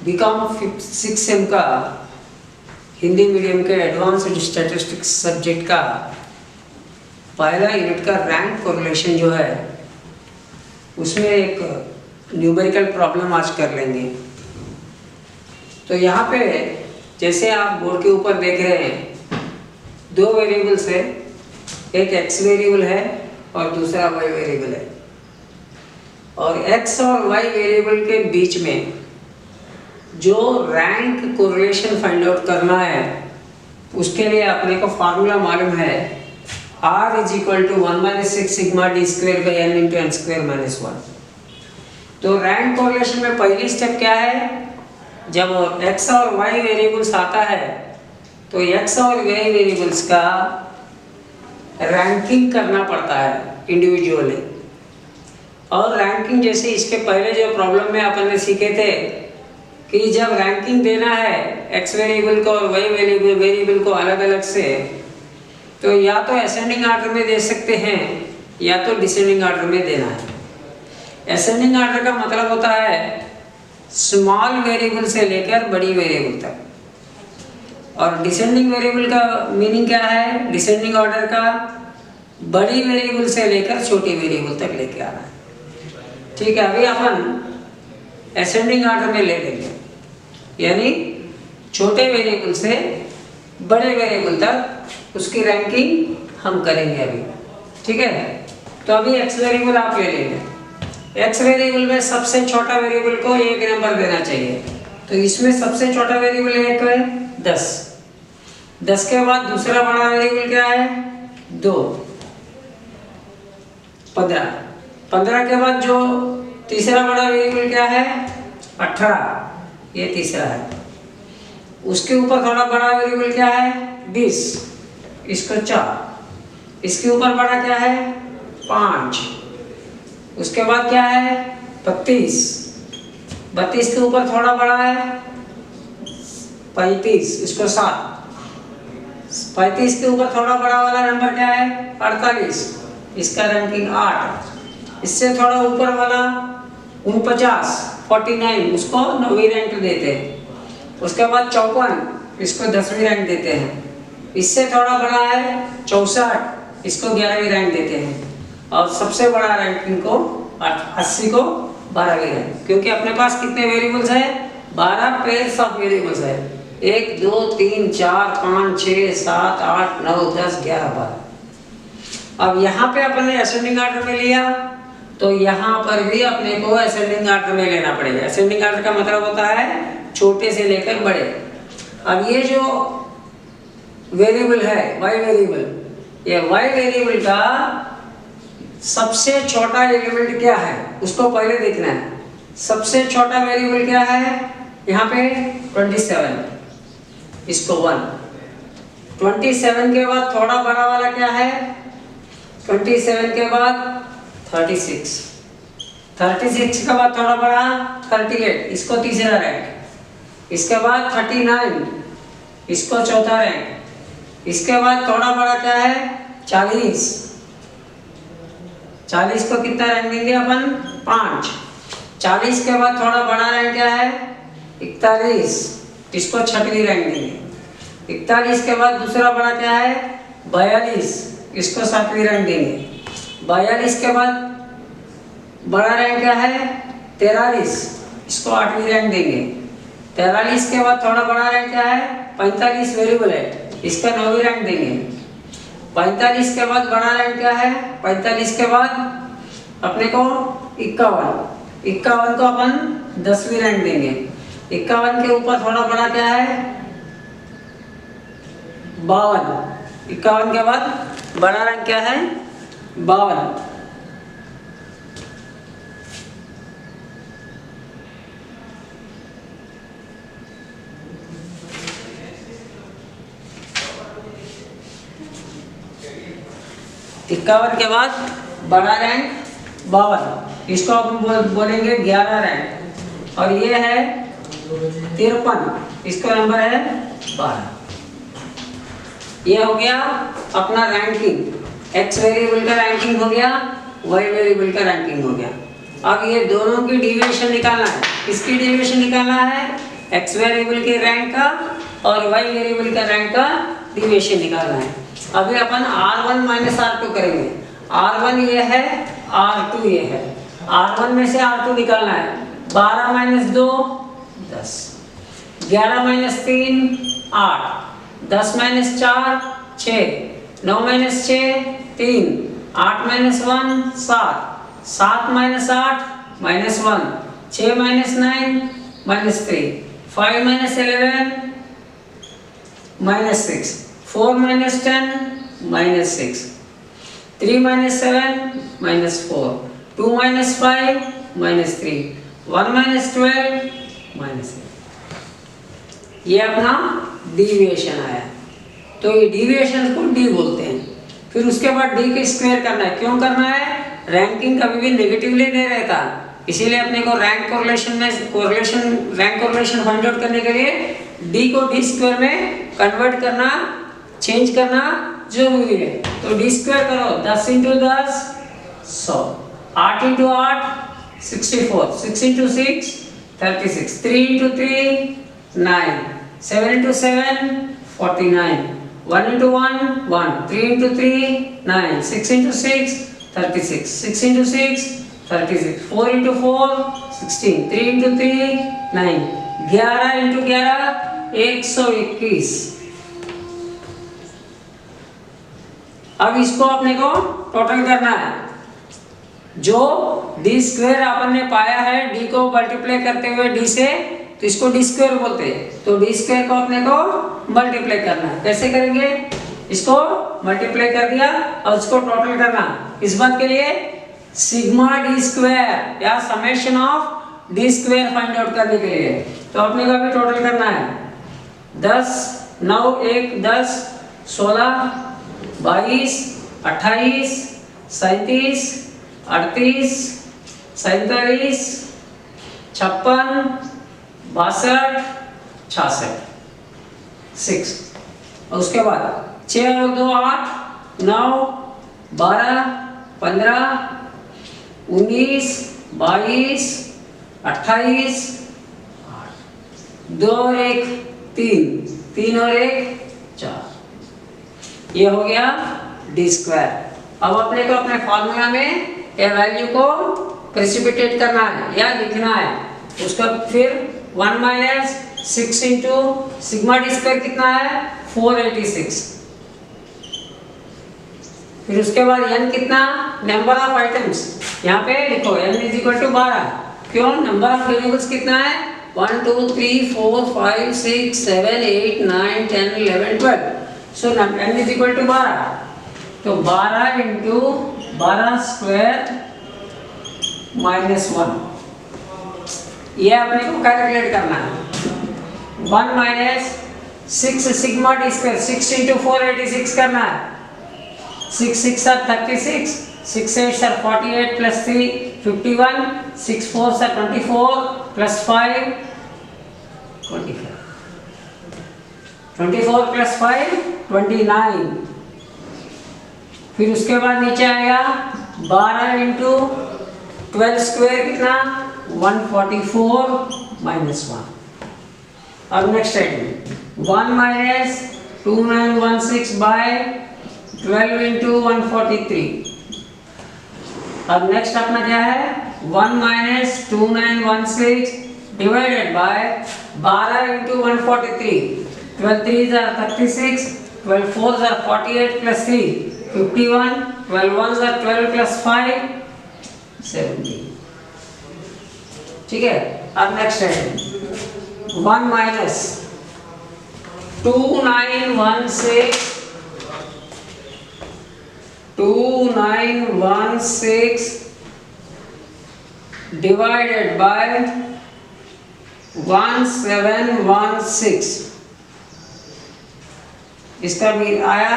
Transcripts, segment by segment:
BCom 6 same का Hindi medium के advanced statistics subject का पहला यूनिट का रैंक कोरिलेशन जो है उसमें एक न्यूमेरिकल प्रॉब्लम आज कर लेंगे। तो यहाँ पे जैसे आप बोर्ड के ऊपर देख रहे हैं, दो वेरिएबल्स है, एक x वेरिएबल है और दूसरा y वेरिएबल है, और x और y वेरिएबल के बीच में जो रैंक कोरिलेशन फाइंड आउट करना है उसके लिए अपने को फार्मूला मालूम है, R is equal to 1 minus 6 sigma D square by N into N square minus 1। तो रैंक कोरिलेशन में पहली स्टेप क्या है, जब x और y वेरिएबल्स आता है तो x और y वेरिएबल्स का रैंकिंग करना पड़ता है इंडिविजुअली। और रैंकिंग जैसे इसके पहले जो प्रॉब्लम में अपन ने सीखे थे कि जब रैंकिंग देना है x वेरिएबल को और y वेरिएबल को अलग अलग से, तो या तो असेंडिंग ऑर्डर में दे सकते हैं या तो डिसेंडिंग ऑर्डर में देना है। असेंडिंग ऑर्डर का मतलब होता है स्मॉल वेरिएबल से लेकर बड़ी वेरिएबल तक, और डिसेंडिंग वेरिएबल का मीनिंग क्या है, डिसेंडिंग ऑर्डर का बड़ी वेरिएबल से लेकर छोटी वेरिएबल तक लेके आना है। ठीक है, अभी अपन असेंडिंग ऑर्डर में ले लेंगे, यानी छोटे वेरिएबल से बड़े वेरिएबल तक उसकी रैंकिंग हम करेंगे अभी। ठीक है, तो अभी x वेरिएबल आप ले लेंगे। x वेरिएबल में सबसे छोटा वेरिएबल को एक नंबर देना चाहिए, तो इसमें सबसे छोटा वेरिएबल एक है 10। 10 के बाद दूसरा बड़ा वेरिएबल क्या है 2, 15। 15 के बाद जो तीसरा बड़ा वेरिएबल क्या है 18, ये तीसरा है। उसके ऊपर थोड़ा बड़ा वेरिएबल क्या है 20, इसको 4। इसके ऊपर बड़ा क्या है 5। उसके बाद क्या है 32। 32 के ऊपर थोड़ा बड़ा है 35, इसको 7। 35 के ऊपर थोड़ा बड़ा वाला नंबर क्या है 48, इसका रैंकिंग 8। इससे थोड़ा ऊपर वाला 49, 49, उसको 9वीं रैंक देते हैं। उसके बाद 54, इसको 10वीं रैंक देते हैं। इससे थोड़ा बड़ा है 64, इसको 11वीं रैंक देते हैं। और सबसे बड़ा रैंकिंग को 80 को 12वीं रैंक, क्योंकि अपने पास कितने वेरिएबल्स है 12 पेयर्स ऑफ वेरिएबल्स है, 1 2 3 4 5 6 7 8 9 10 11 12। अब यहाँ पे अपन ने असेंडिंग ऑर्डर में लिया, तो यहाँ पर भी अपने को असेंडिंग ऑर्डर में लेना पड़ेगा। असेंडिंग ऑर्डर का मतलब होता है छोटे से लेकर बड़े। अब ये जो वेरिएबल है y वेरिएबल, ये y वेरिएबल का सबसे छोटा एलिमेंट क्या है उसको पहले देखना है। सबसे छोटा वेरिएबल क्या है यहाँ पे 27, इसको 1। 27 के बाद थोड़ा बड़ा वाला क्या है 27 के बाद 36। 36 के बाद थोड़ा बड़ा 38, इसको तीसरा रैंक। इसके बाद 39, इसको चौथा रैंक। इसके बाद थोड़ा बड़ा क्या है 40। 40 को कितना रैंक देंगे अपन 5। 40 के बाद थोड़ा बड़ा रैंक क्या है 41, इसको 6वीं रैंक देंगे। 41 के बाद दूसरा बड़ा क्या है 42, इसको 7वीं रैंक देंगे। 42 के बाद बड़ा रैंक क्या है 43, इसको 8वीं रैंक देंगे। 43 के बाद थोड़ा बड़ा रैंक क्या है 45 वेरिएबल है, इसका 9वीं रैंक देंगे। 45 के बाद बड़ा रैंक क्या है 45 के बाद अपने को 51 को अपन 10वीं रैंक देंगे। 51 के ऊपर थोड़ा बड़ा क्या है 52। 51 के बाद बड़ा रैंक क्या है 52। इक्यावन के बाद बड़ा रैंक 52, इसको अपन बोलेंगे 11 रैंक। और ये है 53, इसका नंबर है 12। ये हो गया अपना रैंकिंग, x वेरिएबल का रैंकिंग हो गया, y वेरिएबल का रैंकिंग हो गया। अब ये दोनों की डेविएशन निकालना है। किसकी डेविएशन निकालना है एक्स वेरिएबल के रैंक का और वाई वेरिएबल का रैंक का डिविएशन निकालना है। अभी अपन R1 माइनस R2 करेंगे। R1 ये है, R2 ये है। R1 में से R2 निकालना है। 12 minus 2 10, 11 minus 3 8, 10 minus 4 6, 9 minus 6 3, 8 minus 1 7, 7 minus 8 minus 1, 6 minus 9 minus 3, 5 minus 11 minus 6, 4 minus 10 minus 6, 3 minus 7 minus 4, 2 minus 5 minus 3, 1 minus 12 minus 8। ये अपना डिविएशन आया। तो ये डिविएशन को डी बोलते हैं। फिर उसके बाद डी के स्क्वायर करना है। क्यों करना है? रैंकिंग कभी भी नेगेटिवली नहीं रहता, इसीलिए अपने को रैंक कोरिलेशन में रैंक कोरिलेशन फाइंड आउट करने के लिए डी को डी स्क्वायर में कन्वर्ट करना, चेंज करना जरूरी है। तो डी स्क्वायर करो, 10 into 10 100, 8 into 8 64, 6 into 6 36, 3 into 3 9, 7 into 7 49, 1 into 1 1, 3 into 3 9, 6 into 6 36, 6 into 6 36, 4 into 4 16, 3 into 3 9, 11 into 11 121। अब इसको अपने को टोटल करना है। जो डी स्क्वायर अपन ने पाया है, डी को मल्टीप्लाई करते हुए डी से, तो इसको डी स्क्वायर बोलते हैं। तो डी स्क्वायर को अपने को मल्टीप्लाई करना है। कैसे करेंगे? इसको मल्टीप्लाई कर दिया और इसको टोटल करना। इस बात के लिए सिग्मा डी स्क्वायर या summation of D square find out करने के लिए तो अपने को अभी टोटल करना है। 10 9 1 10 16 22 28 37 38 47 56 62 66 6। और उसके बाद 6 और 2 8 9 12 15 19 22 28 2 और 1 3 3 और 1 4। ये हो गया डी स्क्वायर। अब अपने को अपने फॉर्मूला में ये वैल्यू को प्रेसिपिटेट करना है या लिखना है। उसका फिर 1 minus 6 into sigma D square कितना है 486। फिर उसके बाद n कितना, नंबर ऑफ आइटम्स यहाँ पे लिखो n इज इक्वल टू 12। क्यों? नंबर ऑफ वेरिएबल्स कितना है 1 2 3 4 5 6 7 8 9 10 11 12। So n is equal to 12। तो 12 इंटू 12 स्क्वायर माइनस 1 ये अपने को कैलकुलेट करना है। 1 minus 6 sigma D square 6 into 486 करना है। 6 6 are 36, 6 8 are 48 plus 3 51, 6 4 are 24 plus 5 25, 24 plus 5 29। फिर उसके बाद नीचे आएगा 12 इंटू 12 स्क्वायर कितना 144 माइनस 1। अब next item 1 minus 2916 by 12 into 143। अब नेक्स्ट अपना क्या है 1 minus 2916 divided by 12 into 143। 12 3 are 36, 12 4 are 48 plus 3 51, 12 1 are 12 plus 5 17। ठीक है। अब नेक्स्ट है 1 माइनस 2916 divided by 1716। इसका भी आया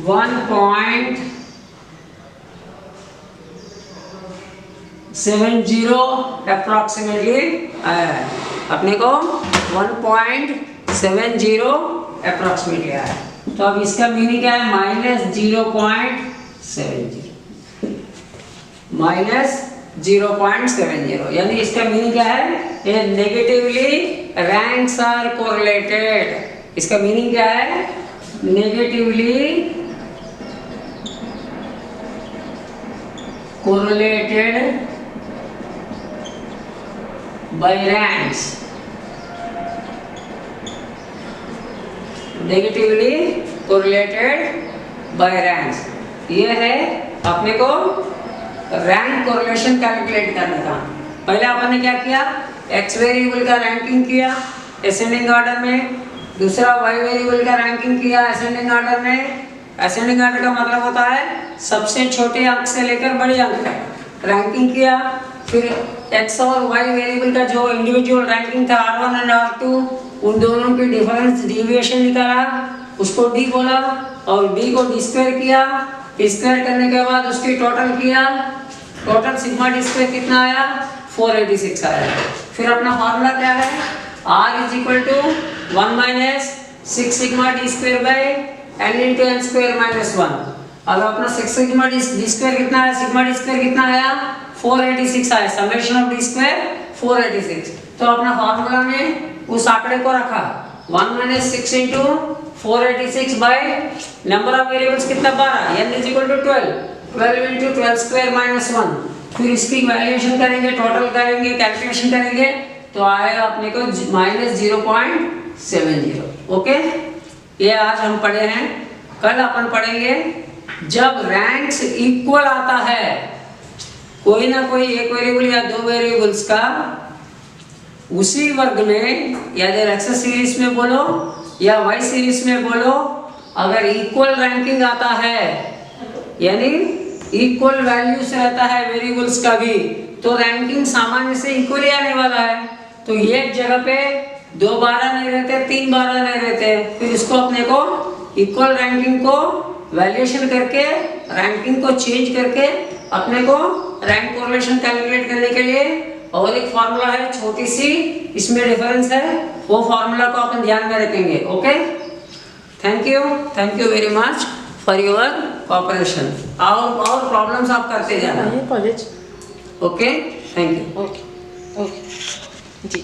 1.70 अप्रॉक्सीमेटली आया है। अपने को 1.70 अप्रॉक्सीमेटली आया है। तो अब इसका मीनिंग क्या है -0.70 माइनस 0.70, यानी इसका मीनिंग क्या है? ये नेगेटिवली रैंक्स आर कोरिलेटेड। इसका मीनिंग क्या है? Negatively correlated by ranks, negatively correlated by ranks. ये है अपने को रैंक कोरिलेशन कैलकुलेट करने का। पहले अपन ने क्या किया? एक्स वेरिएबल का रैंकिंग किया असेंडिंग ऑर्डर में, दूसरा वाई वेरिएबल का रैंकिंग किया असेंडिंग ऑर्डर में। असेंडिंग ऑर्डर का मतलब होता है सबसे छोटे अंक से लेकर बड़े अंक तक रैंकिंग किया। फिर एक्स और वाई वेरिएबल का जो इंडिविजुअल रैंकिंग था R1 एंड R2, उन दोनों की डिफरेंस डिविएशन निकाला, उसको डी बोला, और डी को डी स्क्वायर किया। स्क्वायर करने के बाद उसकी टोटल किया, टोटल सिग्मा डी स्क्वायर कितना आया? 486 आया। फिर अपना फॉर्मूला क्या है? R is equal to 1 minus 6 sigma D square by n into N square minus 1। अब अपना 6 सिग्मा डी स्क्वायर कितना आया? सिग्मा डी स्क्वायर कितना आया? 486 आया। Summation of D square 486। तो अपना फॉर्मूला में उस आंकड़े को रखा, 1 minus 6 into 486 by number of variables कितना? 12, n is equal to 12 into 12 square minus 1। फिर इसकी वैल्यूएशन करेंगे, टोटल करेंगे, कैलकुलेशन करेंगे, तो आएगा अपने को माइनस 0.70। ओके, ये आज हम पढ़े हैं। कल अपन पढ़ेंगे जब रैंक्स इक्वल आता है, कोई ना कोई एक वेरिएबल या दो वेरिएबल्स का उसी वर्ग में, या एक्स सीरीज में बोलो या वाई सीरीज में बोलो, अगर इक्वल रैंकिंग आता है, यानी इक्वल वैल्यूज रहता है वेरिएबल्स का भी, तो रैंकिंग सामान्य से इक्वल ही आने वाला है। तो एक जगह पे 2 12 नहीं रहते, 3 12 नहीं रहते। फिर इसको अपने को इक्वल रैंकिंग को वैल्यूएशन करके, रैंकिंग को चेंज करके अपने को रैंक कोरिलेशन कैलकुलेट करने के लिए और एक फार्मूला है छोटी सी, इसमें डिफरेंस है, वो फार्मूला को अपन ध्यान में रखेंगे। Okay, thank you very much for your cooperation. और प्रॉब्लम्स आप करते जाना college. Okay, thank you. Okay ji.